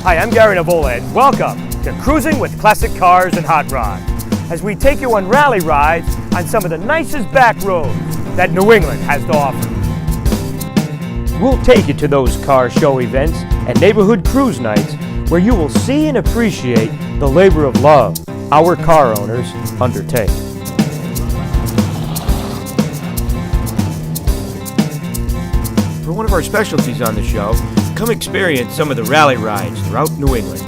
Hi, I'm Gary Navola, and welcome to Cruising with Classic Cars and Hot Rods, as we take you on rally rides on some of the nicest back roads that New England has to offer. We'll take you to those car show events and neighborhood cruise nights where you will see and appreciate the labor of love our car owners undertake. For one of our specialties on the show, come experience some of the rally rides throughout New England.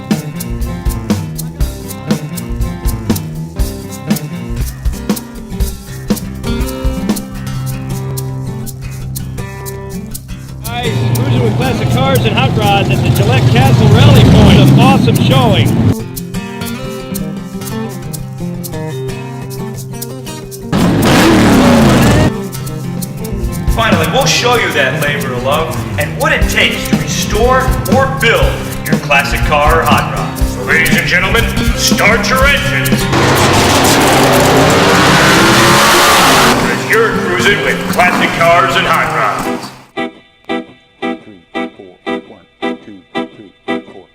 Guys, cruising with classic cars and hot rods at the Gillette Castle Rally Point. An awesome showing. Finally, we'll show you that labor of love and what it takes to restore or build your classic car or hot rod. So ladies and gentlemen, start your engines. As you're cruising with classic cars and hot rods. 3, 4, 1, 2, 3, 4.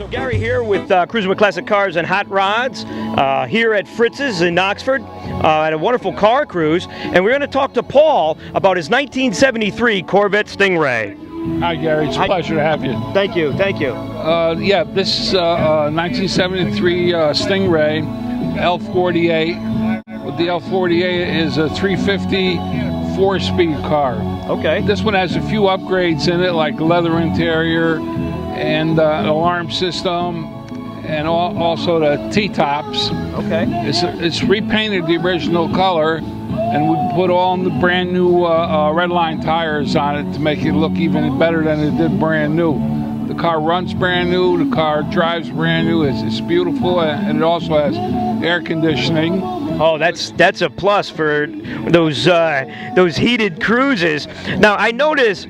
Gary here with Cruising with Classic Cars and Hot Rods here at Fritzs in Oxford at a wonderful car cruise, and we're going to talk to Paul about his 1973 Corvette Stingray. Hi Gary, it's a pleasure to have you. Thank you, thank you. Yeah, this is 1973 Stingray L48. The L48 is a 350 4-speed car. Okay. This one has a few upgrades in it, like leather interior and an alarm system, and also the T-tops. Okay. It's repainted the original color, and we put all the brand new Redline tires on it to make it look even better than it did brand new. The car runs brand new, the car drives brand new, it's beautiful, and it also has air conditioning. Oh, that's a plus for those heated cruises. Now I notice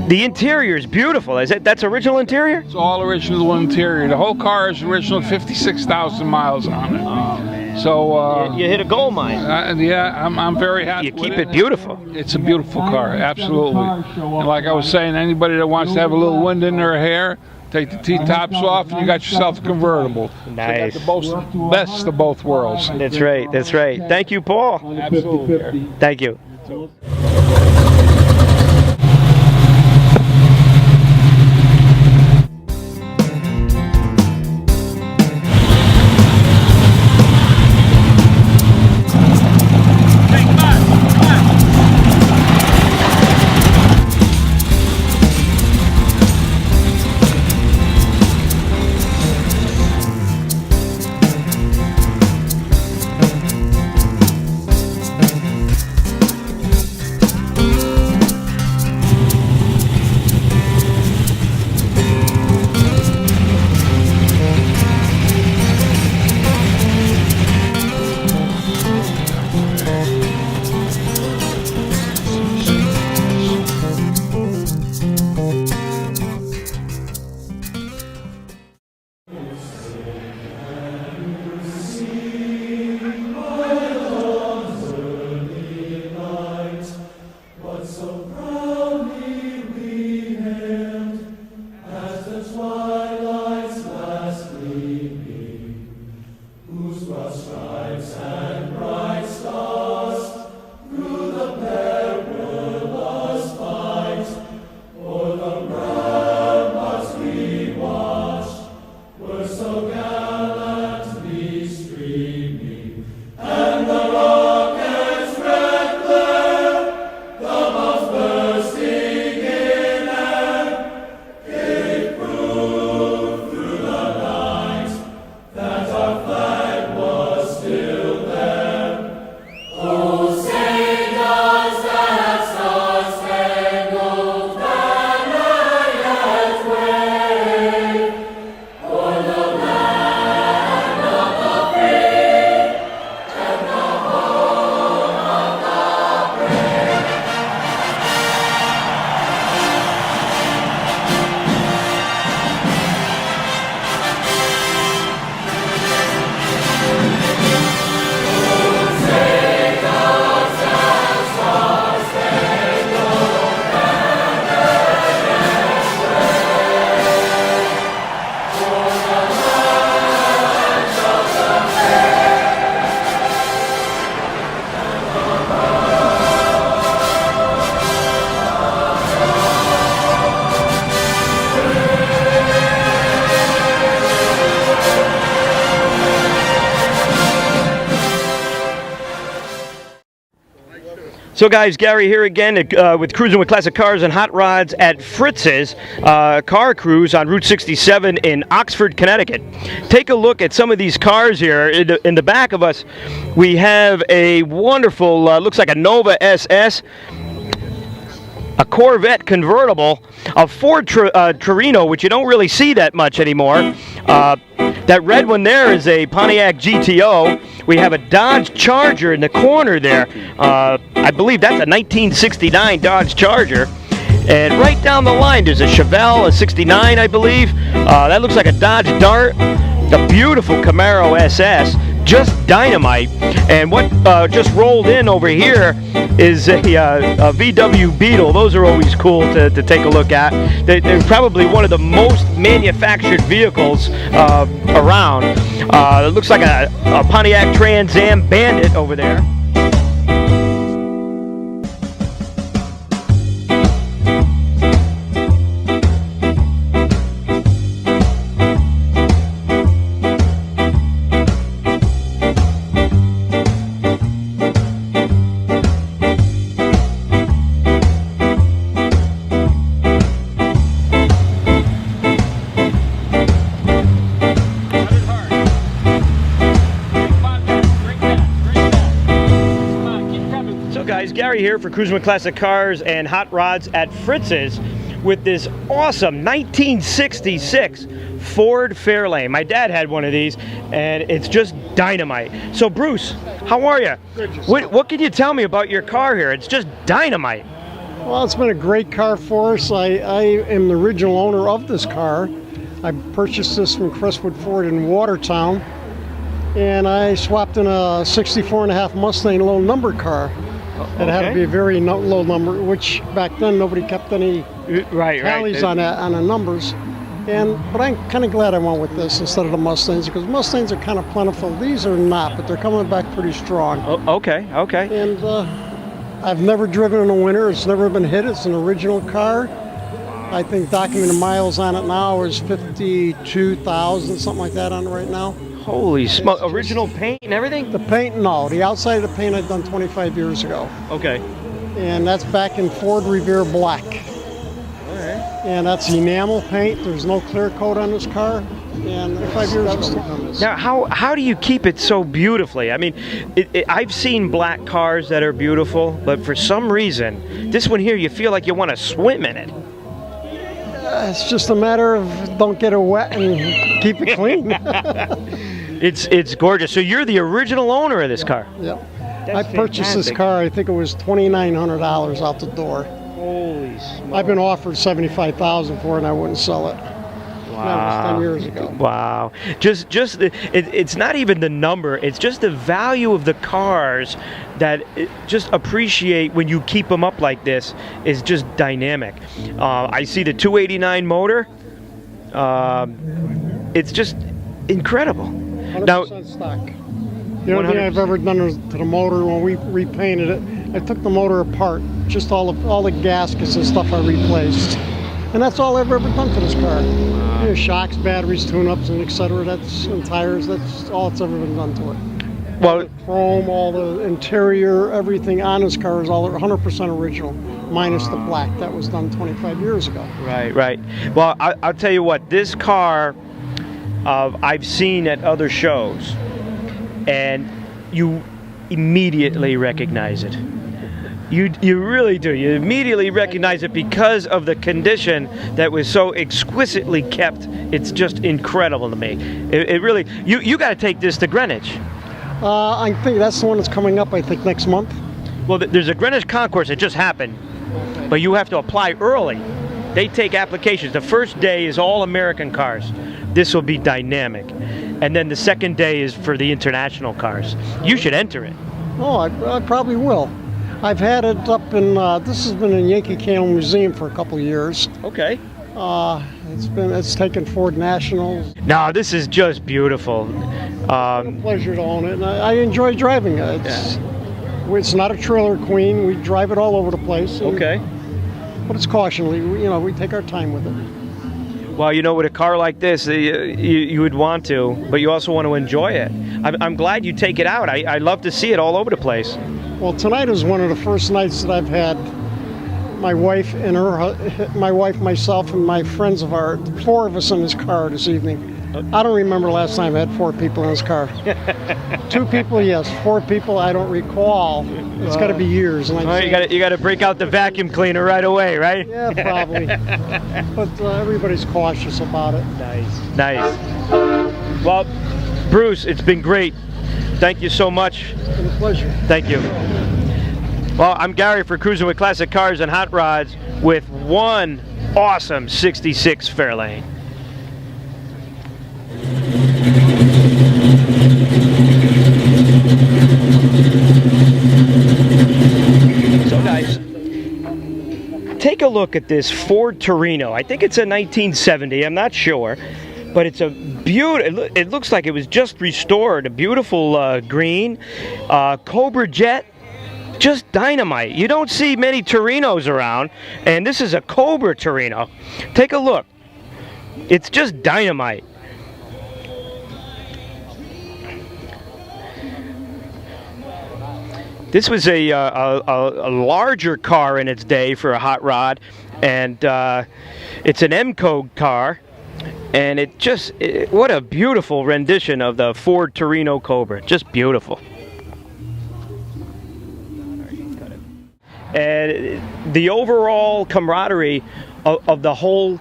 the interior is beautiful. That's original interior? It's all original interior. The whole car is original, 56,000 miles on it. Oh, man. So you hit a gold mine. yeah, I'm very happy. You keep it beautiful. It's a beautiful car, absolutely. And like I was saying, anybody that wants to have a little wind in their hair, take the T-tops off, and you got yourself a convertible. Nice. So you got the best of both worlds. That's right. That's right. Thank you, Paul. Absolutely. Thank you. So guys, Gary here again with Cruising with Classic Cars and Hot Rods at Fritz's car cruise on Route 67 in Oxford, Connecticut. Take a look at some of these cars here. In the back of us, we have a wonderful, looks like a Nova SS, a Corvette convertible, a Ford Torino, which you don't really see that much anymore. That red one there is a Pontiac GTO. We have a Dodge Charger in the corner there. I believe that's a 1969 Dodge Charger. And right down the line, there's a Chevelle, a 69, I believe. That looks like a Dodge Dart. A beautiful Camaro SS, just dynamite. And what just rolled in over here is a VW Beetle. Those are always cool to take a look at. They're probably one of the most manufactured vehicles around. It looks like a Pontiac Trans Am Bandit over there. Guys, Gary here for Cruising with Classic Cars and Hot Rods at Fritz's with this awesome 1966 Ford Fairlane. My dad had one of these, and it's just dynamite. So, Bruce, how are you? Good. What can you tell me about your car here? It's just dynamite. Well, it's been a great car for us. I am the original owner of this car. I purchased this from Crestwood Ford in Watertown, and I swapped in a 64.5 Mustang low number car. It had to be a very low number, which back then nobody kept any tallies on the numbers. But I'm kind of glad I went with this instead of the Mustangs, because Mustangs are kind of plentiful. These are not, but they're coming back pretty strong. Okay. And I've never driven in the winter. It's never been hit. It's an original car. I think documented miles on it now is 52,000, something like that on it right now. Holy smoke! Original paint and everything? The paint, no. The outside of the paint I've done 25 years ago. Okay. And that's back in Ford Revere Black. All right. And that's enamel paint. There's no clear coat on this car. And 5 years ago we've done this. Now, how do you keep it so beautifully? I mean, I've seen black cars that are beautiful, but for some reason, this one here, you feel like you want to swim in it. It's just a matter of don't get it wet and keep it clean. It's gorgeous. So you're the original owner of this car? Yep. I purchased this car, I think it was $2,900 out the door. Holy smokes. I've been offered $75,000 for it and I wouldn't sell it. Wow. That was 10 years ago. Wow. It's not even the number, it's just the value of the cars that just appreciate when you keep them up like this is just dynamic. I see the 289 motor. It's just incredible. 100% stock. The only thing I've ever done to the motor when we repainted it, I took the motor apart, just all the gaskets and stuff I replaced. And that's all I've ever done to this car. You know, shocks, batteries, tune-ups, and etc. And tires. That's all that's ever been done to it. Well, all the chrome, all the interior, everything on this car is all 100% original, minus the black. That was done 25 years ago. Right. Well, I'll tell you what. This car, I've seen at other shows, and you immediately recognize it. You really do. You immediately recognize it because of the condition that was so exquisitely kept. It's just incredible to me. It really. You got to take this to Greenwich. I think that's the one that's coming up, I think, next month. Well, there's a Greenwich concourse that just happened, but you have to apply early. They take applications. The first day is all American cars. This will be dynamic. And then the second day is for the international cars. You should enter it. Oh, I probably will. I've had it up in, this has been in Yankee Candle Museum for a couple of years. Okay. It's taken Ford Nationals. No, this is just beautiful. It's a pleasure to own it, and I enjoy driving it. It's not a trailer queen. We drive it all over the place. Okay. But it's cautionally, we take our time with it. Well, you know, with a car like this, you would want to, but you also want to enjoy it. I'm glad you take it out. I love to see it all over the place. Well, tonight is one of the first nights that I've had my wife and myself, and my friends of ours, 4 of us in this car this evening. I don't remember last time I had 4 people in this car. 2 people, yes. 4 people, I don't recall. It's got to be years. And You got to break out the vacuum cleaner right away, right? Yeah, probably. But everybody's cautious about it. Nice. Well, Bruce, it's been great. Thank you so much. It's been a pleasure. Thank you. Well, I'm Gary for Cruising with Classic Cars and Hot Rods with one awesome 66 Fairlane. So guys, take a look at this Ford Torino. I think it's a 1970, I'm not sure, but it's a beautiful, it looks like it was just restored, a beautiful green, Cobra Jet, just dynamite. You don't see many Torinos around, and this is a Cobra Torino. Take a look. It's just dynamite. This was a larger car in its day for a hot rod, and it's an M-Code car, and what a beautiful rendition of the Ford Torino Cobra. Just beautiful. And the overall camaraderie of the whole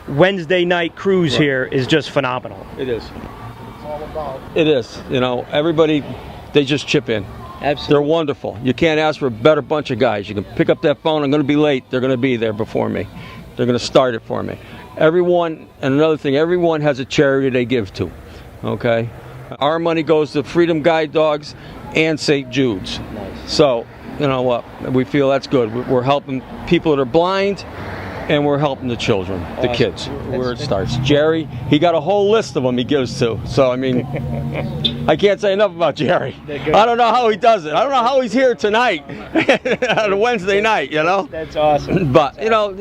Wednesday night cruise here is just phenomenal. It is. It's all about. It is. You know, everybody, they just chip in. Absolutely. They're wonderful. You can't ask for a better bunch of guys. You can pick up that phone, I'm going to be late. They're going to be there before me. They're going to start it for me. Everyone, and another thing, everyone has a charity they give to. Okay? Our money goes to Freedom Guide Dogs and St. Jude's. Nice. So, you know what? We feel that's good. We're helping people that are blind, and we're helping the children, the kids, where it starts. Jerry, he got a whole list of them he gives to. So, I mean, I can't say enough about Jerry. I don't know how he does it. I don't know how he's here tonight on a Wednesday night, you know? That's awesome. But, you know,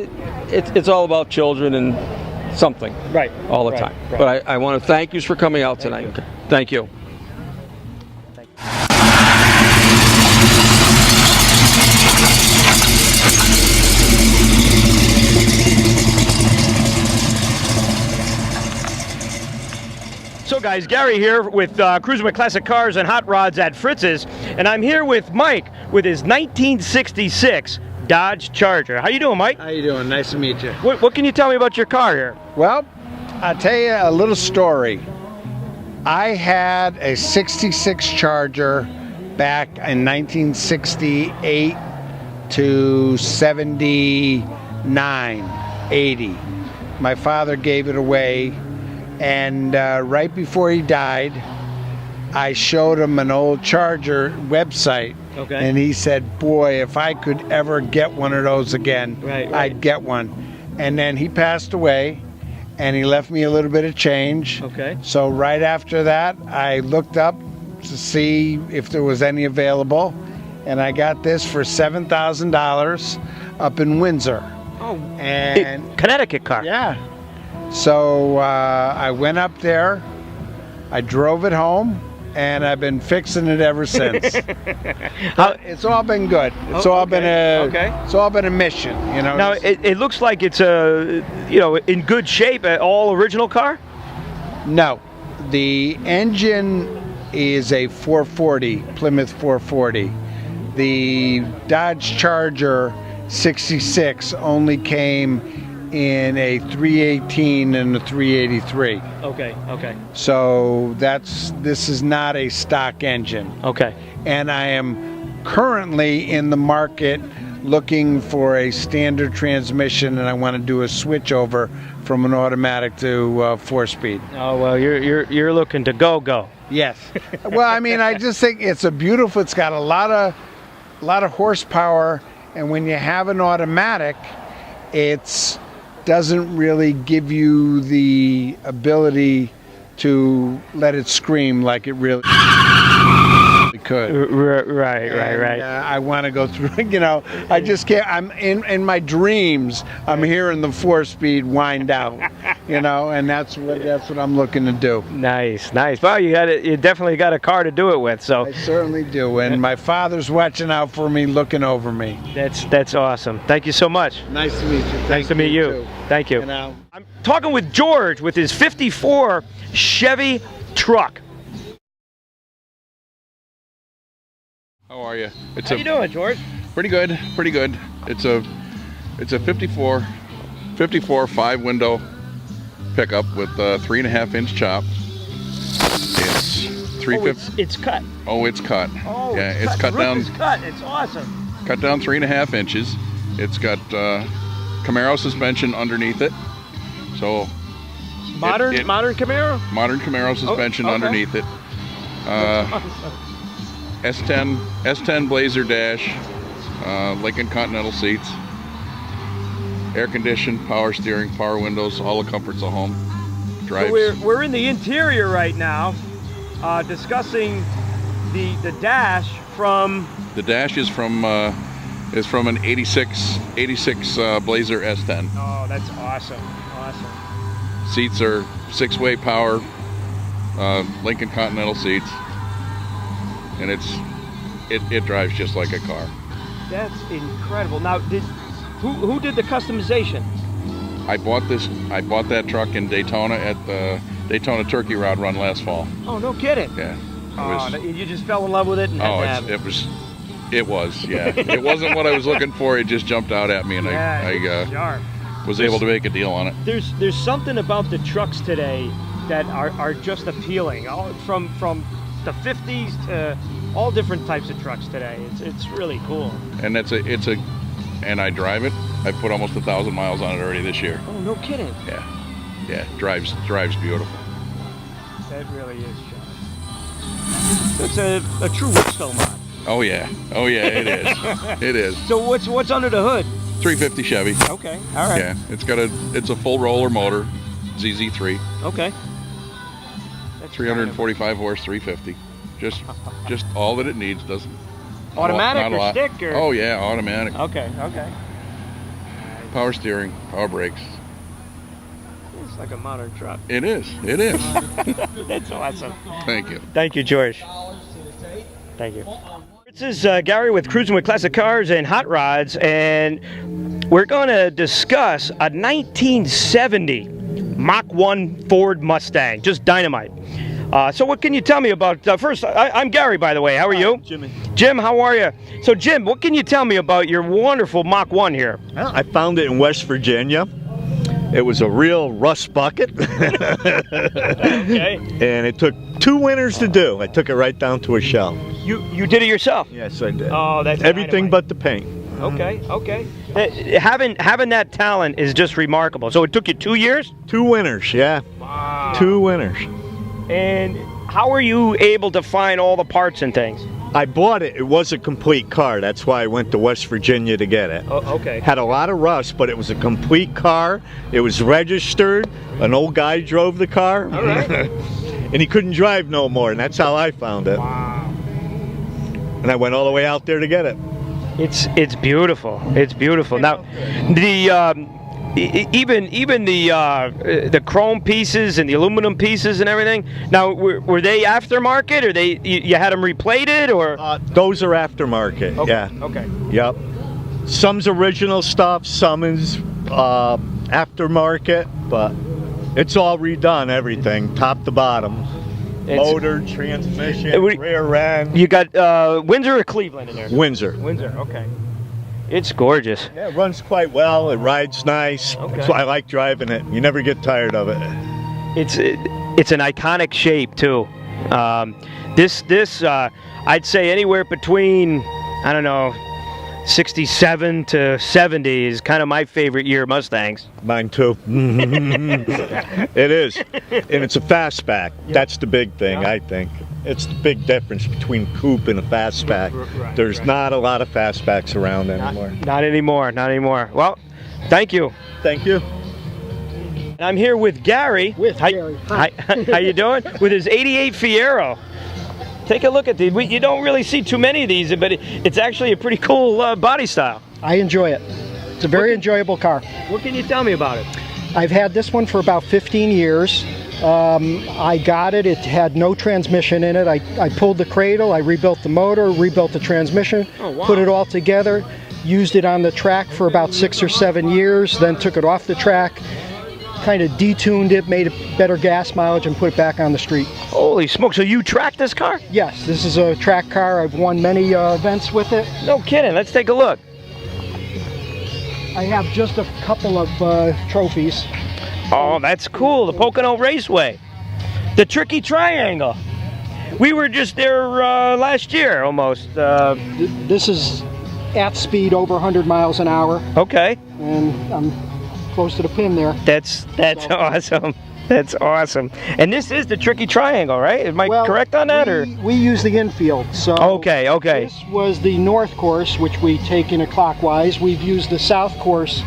it's all about children and something. Right. All the time. Right. But I want to thank you for coming out tonight. you. Thank you. So guys, Gary here with Cruising with Classic Cars and Hot Rods at Fritz's, and I'm here with Mike with his 1966 Dodge Charger. How you doing, Mike? How you doing? Nice to meet you. What can you tell me about your car here? Well, I'll tell you a little story. I had a 66 Charger back in 1968 to 79, 80. My father gave it away, and right before he died, I showed him an old Charger website. Okay. And he said, boy, if I could ever get one of those again, Right. I'd get one. And then he passed away, and he left me a little bit of change. Okay. So right after that, I looked up to see if there was any available, and I got this for $7,000 up in Windsor. Oh, And Connecticut car. yeah. So I went up there, I drove it home, and I've been fixing it ever since. It's all been good. It's all been it's all been a mission, you know. Now it looks like it's in good shape. All original car. No, the engine is a 440 Plymouth 440. The Dodge Charger 66 only came in a 318 and a 383. Okay. So this is not a stock engine. Okay. And I am currently in the market looking for a standard transmission, and I want to do a switch over from an automatic to 4-speed. Oh well, you're looking to go. Yes. Well, I mean, I just think it's it's got a lot of horsepower, and when you have an automatic, it's doesn't really give you the ability to let it scream like it really could. Right. I want to go through, I just can't. I'm in my dreams, I'm hearing the 4-speed wind out. you know, and that's what I'm looking to do. Nice, nice. Well, you definitely got a car to do it with. So I certainly do, and my father's watching out for me, looking over me. that's awesome. Thank you so much. Nice to meet you. Nice to meet you. too. Thank you. You know. I'm talking with George with his '54 Chevy truck. How are you? How you doing, George? Pretty good, pretty good. It's a 54 5-window pickup with a 3.5-inch chop. It's 350. It's cut. Oh, it's cut. Oh, yeah, it's cut down. It's cut. It's awesome. Cut down 3.5 inches. It's got Camaro suspension underneath it. So Modern Camaro. modern Camaro suspension okay. underneath it. S10 Blazer dash, Lincoln Continental seats, air conditioned, power steering, power windows, all the comforts of home. Drives. So we're in the interior right now, discussing the dash from. The dash is from an 86 Blazer S10. Oh, that's awesome! Awesome. Seats are 6-way power, Lincoln Continental seats, and it drives just like a car. That's incredible. Now, who did the customization? I bought that truck in Daytona at the Daytona Turkey Rod Run last fall. Oh, no kidding. Yeah. You just fell in love with it and had to have it. It was, yeah. It wasn't what I was looking for. It just jumped out at me, and I was able to make a deal on it. There's something about the trucks today that are just appealing. From the 50s to all different types of trucks today. It's really cool. And and I drive it. I put almost 1,000 miles on it already this year. Oh, no kidding. Yeah. Drives beautiful. That really is, John. It's a true Whipstone mod. Oh yeah, it is. It is. So what's under the hood? 350 Chevy. Okay, all right. Yeah, it's a full roller motor, ZZ3. Okay. That's 345 horse, 350. Just all that it needs. Doesn't. Automatic not a or lot. stick or? Oh yeah, automatic. Okay. Power steering, power brakes. It's like a modern truck. It is. That's awesome. Thank you. Thank you, George. Thank you. This is Gary with Cruising with Classic Cars and Hot Rods, and we're going to discuss a 1970 Mach 1 Ford Mustang, just dynamite. So what can you tell me about, first, I'm Gary, by the way. How are you? Jimmy. Jim, how are you? So, Jim, what can you tell me about your wonderful Mach 1 here? I found it in West Virginia. It was a real rust bucket. Okay. And it took 2 winters to do. I took it right down to a shell. You did it yourself? Yes, I did. Oh, that's everything dynamite. but the paint. Okay. Having that talent is just remarkable. So it took you 2 years? 2 winters, yeah. Wow. 2 winters. And how were you able to find all the parts and things? I bought it. It was a complete car. That's why I went to West Virginia to get it. Oh, okay. Had a lot of rust, but it was a complete car. It was registered. An old guy drove the car. All right. And he couldn't drive no more, and that's how I found it. Wow. And I went all the way out there to get it. It's beautiful. It's beautiful. Now, even the chrome pieces and the aluminum pieces and everything. Now, were they aftermarket, or you had them replated, or? Those are aftermarket. Okay. Yeah. Okay. Yep. Some's original stuff. Some is aftermarket, but it's all redone. Everything, top to bottom. Motor, transmission, rear end. You got Windsor or Cleveland in there? Windsor. Windsor. Okay. It's gorgeous. Yeah, it runs quite well. It rides nice. Okay. That's why I like driving it. You never get tired of it. It's an iconic shape too. This I'd say anywhere between, I don't know, 67 to 70 is kind of my favorite year Mustangs. Mine too. It is, and it's a fastback. Yep. That's the big thing, Yeah. I think. It's the big difference between coupe and a fastback. Right, There's right. not a lot of fastbacks around anymore. Not anymore. Well, thank you. Thank you. And I'm here with Gary. Gary. Hi. How you doing? With his 88 Fiero. Take a look at these. You don't really see too many of these, but it's actually a pretty cool body style. I enjoy it. It's a very enjoyable car. What can you tell me about it? I've had this one for about 15 years. I got it. It had no transmission in it. I pulled the cradle, I rebuilt the motor, rebuilt the transmission, put it all together, used it on the track for about 6 or 7 years, then took it off the track, kind of detuned it, made it better gas mileage, and put it back on the street. Holy smoke, so you track this car? Yes, this is a track car. I've won many events with it. No kidding, let's take a look. I have just a couple of trophies. Oh, that's cool, the Pocono Raceway. The Tricky Triangle. We were just there last year, almost. This is at speed over 100 miles an hour. Okay. And I'm close to the pin there. That's awesome. That's awesome. And this is the Tricky Triangle, right? Am I correct on that? We use the infield. So okay. This was the north course, which we take in a clockwise. We've used the south course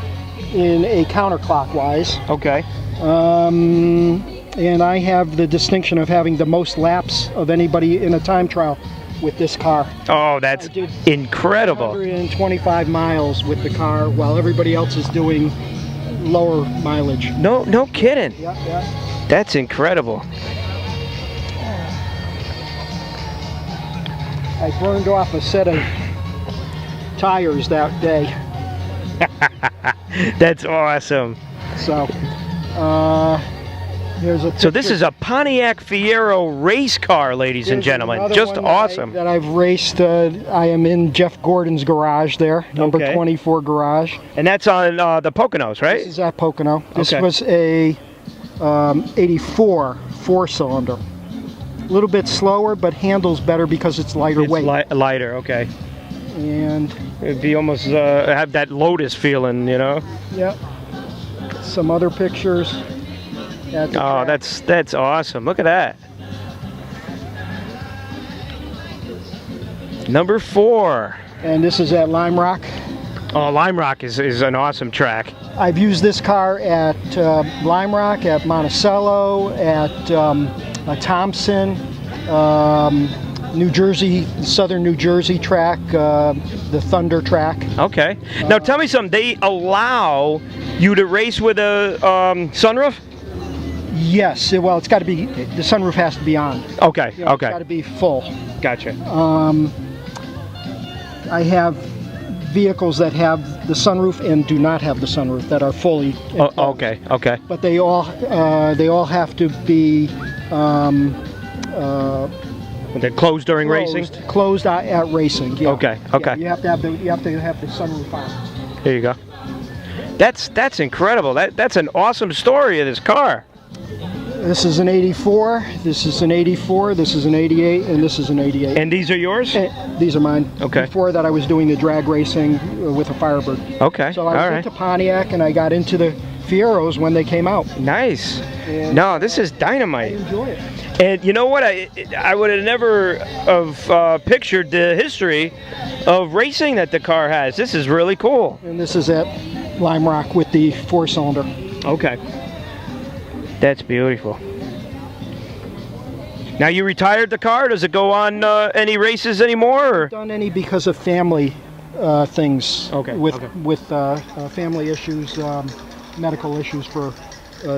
in a counterclockwise. Okay. And I have the distinction of having the most laps of anybody in a time trial with this car. Oh, that's incredible. 125 miles with the car while everybody else is doing lower mileage. No kidding. Yeah. That's incredible. I burned off a set of tires that day. That's awesome. So, here's a picture. So this is a Pontiac Fiero race car, ladies and gentlemen. Just awesome. That I've raced. I am in Jeff Gordon's garage there, number 24 garage. And that's on the Poconos, right? This is at Pocono. This was a 84 4-cylinder. A little bit slower, but handles better because it's lighter weight. Lighter, okay. And it'd be almost have that Lotus feeling, you know? Yep. Some other pictures. Oh, that's awesome. Look at that. Number 4. And this is at Lime Rock. Oh, Lime Rock is an awesome track. I've used this car at Lime Rock, at Monticello, at Thompson, New Jersey, Southern New Jersey track, the Thunder track. Okay. Now tell me something. They allow you to race with a sunroof? Yes. Well, it's got to be. The sunroof has to be on. Okay. It's got to be full. Gotcha. I have vehicles that have the sunroof and do not have the sunroof that are fully. Okay. But they all have to be. They're closed during racing? Closed at racing. Yeah. Okay. Yeah, you have to have the sunroof on. There you go. That's incredible. That's an awesome story of this car. This is an 84. This is an 84. This is an 88, and this is an 88. And these are yours? These are mine. Okay. Before that, I was doing the drag racing with a Firebird. Okay. So I was into Pontiac, and I got into the Fieros when they came out. Nice. No, this is dynamite. I enjoy it. And you know what? I would have never have pictured the history of racing that the car has. This is really cool. And this is at Lime Rock with the 4-cylinder. Okay. That's beautiful. Now you retired the car? Does it go on any races anymore? Or? I've done any because of family things. Okay. With family issues, medical issues for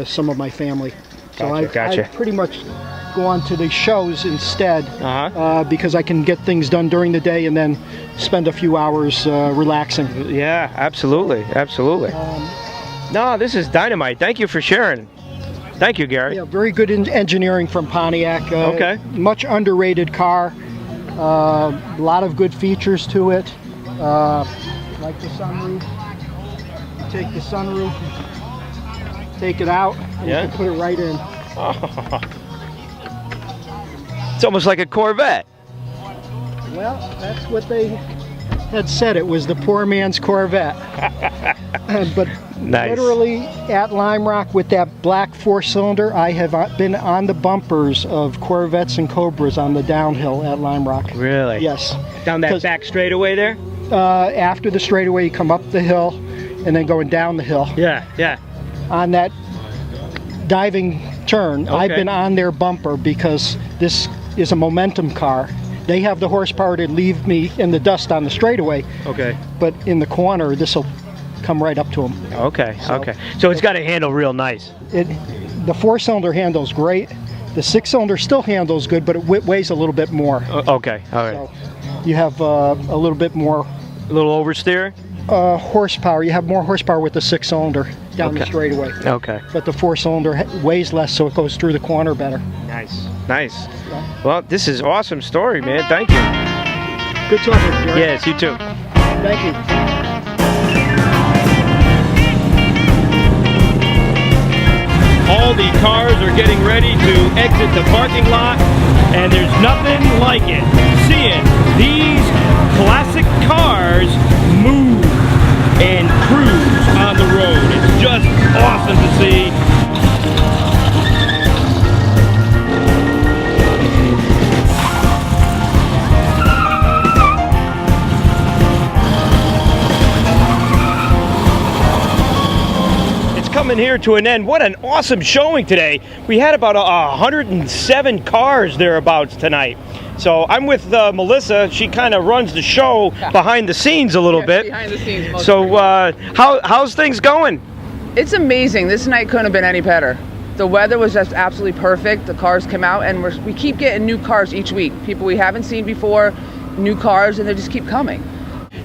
some of my family. So I pretty much go on to the shows instead because I can get things done during the day and then spend a few hours relaxing. Yeah, absolutely. No, this is dynamite. Thank you for sharing. Thank you, Gary. Yeah, very good engineering from Pontiac. Okay. Much underrated car. A lot of good features to it. Like the sunroof. You take the sunroof, take it out, and you can put it right in. It's almost like a Corvette. Well, that's what they had said. It was the poor man's Corvette. But nice. Literally at Lime Rock with that black 4-cylinder, I have been on the bumpers of Corvettes and Cobras on the downhill at Lime Rock. Really? Yes. Down that back straightaway there? After the straightaway, you come up the hill and then going down the hill. Yeah. On that diving turn, I've been on their bumper because this is a momentum car. They have the horsepower to leave me in the dust on the straightaway. Okay. But in the corner, this will come right up to them. Okay, okay. So it's got to handle real nice. The 4-cylinder handles great. The 6-cylinder still handles good, but it weighs a little bit more. Okay, all right. So you have a little bit more A little oversteer? horsepower. You have more horsepower with the 6-cylinder down the straightaway. Okay. But the 4-cylinder weighs less, so it goes through the corner better. Nice, nice. Well, this is awesome story, man. Thank you. Good talking, Jerry. Yes, you too. Thank you. All the cars are getting ready to exit the parking lot, and there's nothing like it. Seeing these classic cars move and cruise on the road. It's just awesome to see. Coming here to an end. What an awesome showing today. We had about 107 cars thereabouts tonight. So I'm with Melissa. She kind of runs the show behind the scenes a little bit. Behind the scenes. So how's things going? It's amazing. This night couldn't have been any better. The weather was just absolutely perfect. The cars came out, and we keep getting new cars each week. People we haven't seen before, new cars, and they just keep coming.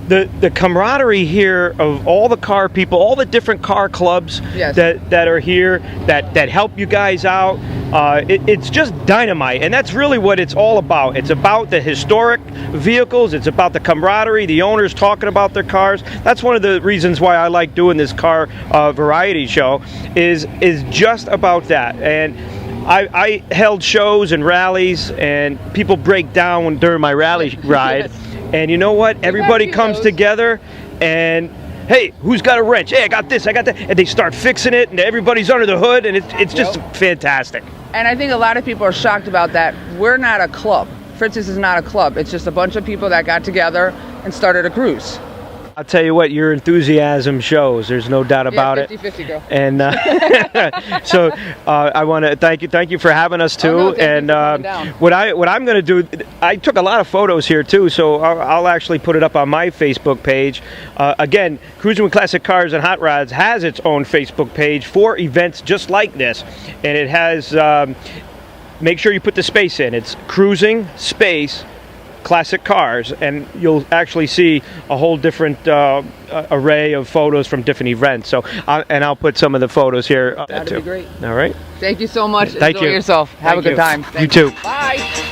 The camaraderie here of all the car people, all the different car clubs that are here, that help you guys out, it's just dynamite, and that's really what it's all about. It's about the historic vehicles, it's about the camaraderie, the owners talking about their cars. That's one of the reasons why I like doing this car variety show, is just about that. And I held shows and rallies, and people break down during my rally ride. And you know what? Everybody comes together, and hey, who's got a wrench? Hey, I got this, I got that. And they start fixing it, and everybody's under the hood, and it's just fantastic. And I think a lot of people are shocked about that. We're not a club. Fritzs is not a club. It's just a bunch of people that got together and started a cruise. I'll tell you what, your enthusiasm shows. There's no doubt about 50-50 girl. And so I want to thank you for having us too. Oh, no, thank you for coming down. What I'm going to do, I took a lot of photos here too, so I'll actually put it up on my Facebook page. Again, Cruising with Classic Cars and Hot Rods has its own Facebook page for events just like this, and it has. Make sure you put the space in. It's Cruising Space Classic Cars, and you'll actually see a whole different array of photos from different events. So, and I'll put some of the photos here. That'd be great. All right. Thank you so much. Thank Enjoy you. yourself. Have a good time. You too. Bye.